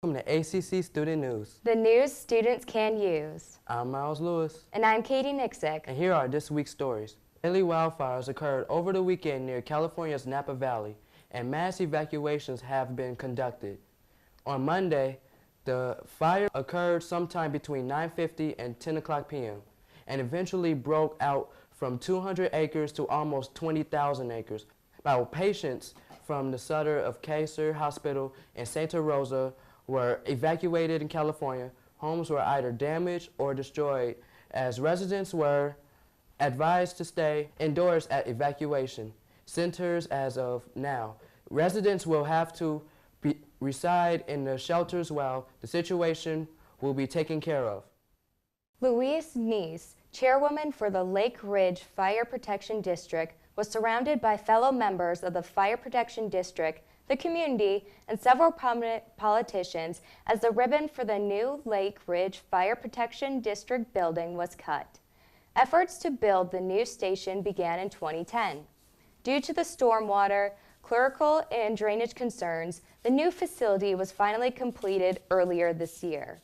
Welcome to ACC Student News. The news students can use. I'm Miles Lewis. And I'm Katie Nixick. And here are this week's stories. Deadly wildfires occurred over the weekend near California's Napa Valley, and mass evacuations have been conducted. On Monday, the fire occurred sometime between 9:50 and 10 o'clock p.m. and eventually broke out from 200 acres to almost 20,000 acres. While patients from the Sutter of Kaiser Hospital in Santa Rosa were evacuated in California, homes were either damaged or destroyed, as residents were advised to stay indoors at evacuation centers as of now. Residents will have to reside in the shelters while the situation will be taken care of. Louise Neese, chairwoman for the Lake Ridge Fire Protection District, was surrounded by fellow members of the Fire Protection District, the community, and several prominent politicians as the ribbon for the new Lake Ridge Fire Protection District building was cut. Efforts to build the new station began in 2010. Due to the stormwater, clerical, and drainage concerns, the new facility was finally completed earlier this year.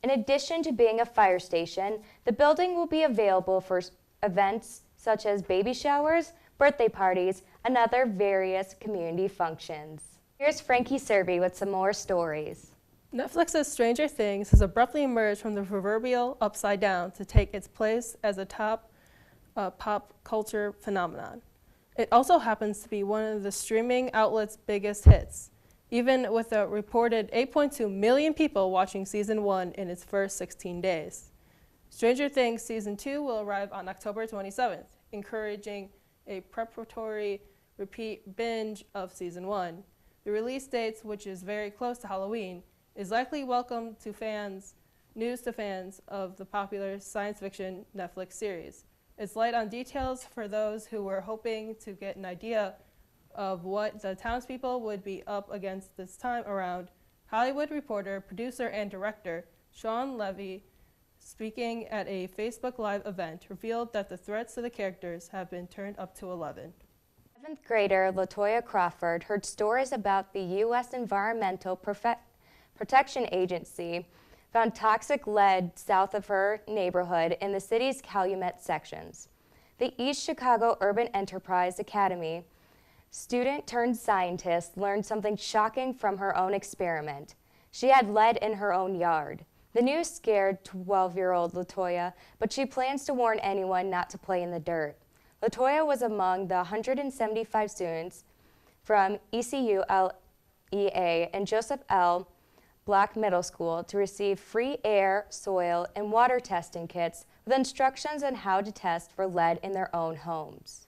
In addition to being a fire station, the building will be available for events such as baby showers, birthday parties, and other various community functions. Here's Frankie Serby with some more stories. Netflix's Stranger Things has abruptly emerged from the proverbial upside down to take its place as a top pop culture phenomenon. It also happens to be one of the streaming outlet's biggest hits, even with a reported 8.2 million people watching Season 1 in its first 16 days. Stranger Things Season 2 will arrive on October 27th, encouraging a preparatory repeat binge of Season 1. The release date, which is very close to Halloween, is likely news to fans of the popular science fiction Netflix series. It's light on details for those who were hoping to get an idea of what the townspeople would be up against this time around. Hollywood reporter, producer, and director Sean Levy, speaking at a Facebook Live event, revealed that the threats to the characters have been turned up to 11. 7th grader Latoya Crawford heard stories about the U.S. Environmental Protection Agency found toxic lead south of her neighborhood in the city's Calumet sections. The East Chicago Urban Enterprise Academy student turned scientist learned something shocking from her own experiment. She had lead in her own yard. The news scared 12-year-old Latoya, but she plans to warn anyone not to play in the dirt. Latoya was among the 175 students from ECU LEA and Joseph L. Black Middle School to receive free air, soil, and water testing kits with instructions on how to test for lead in their own homes.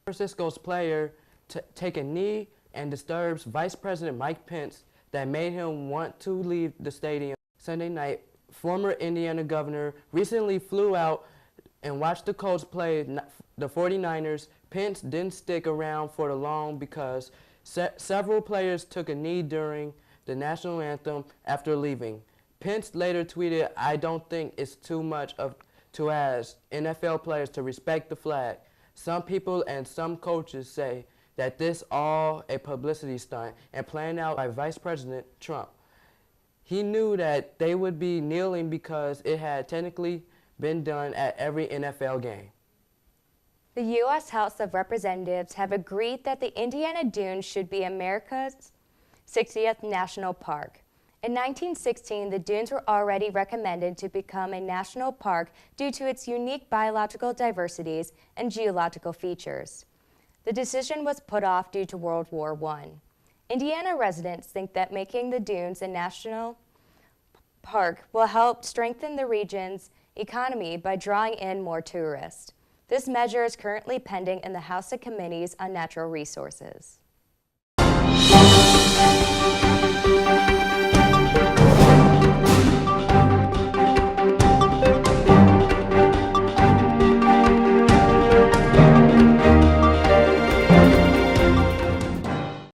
San Francisco's player take a knee and disturbs Vice President Mike Pence that made him want to leave the stadium. Sunday night, former Indiana governor recently flew out and watched the Colts play the 49ers. Pence didn't stick around for the long because several players took a knee during the national anthem after leaving. Pence later tweeted, "I don't think it's too much to ask NFL players to respect the flag. Some people and some coaches say that this all a publicity stunt and planned out by Vice President Trump. He knew that they would be kneeling because it had technically been done at every NFL game." The U.S. House of Representatives have agreed that the Indiana Dunes should be America's 60th national park. In 1916, the dunes were already recommended to become a national park due to its unique biological diversities and geological features. The decision was put off due to World War I. Indiana residents think that making the dunes a national park will help strengthen the region's economy by drawing in more tourists. This measure is currently pending in the House of Committees on Natural Resources.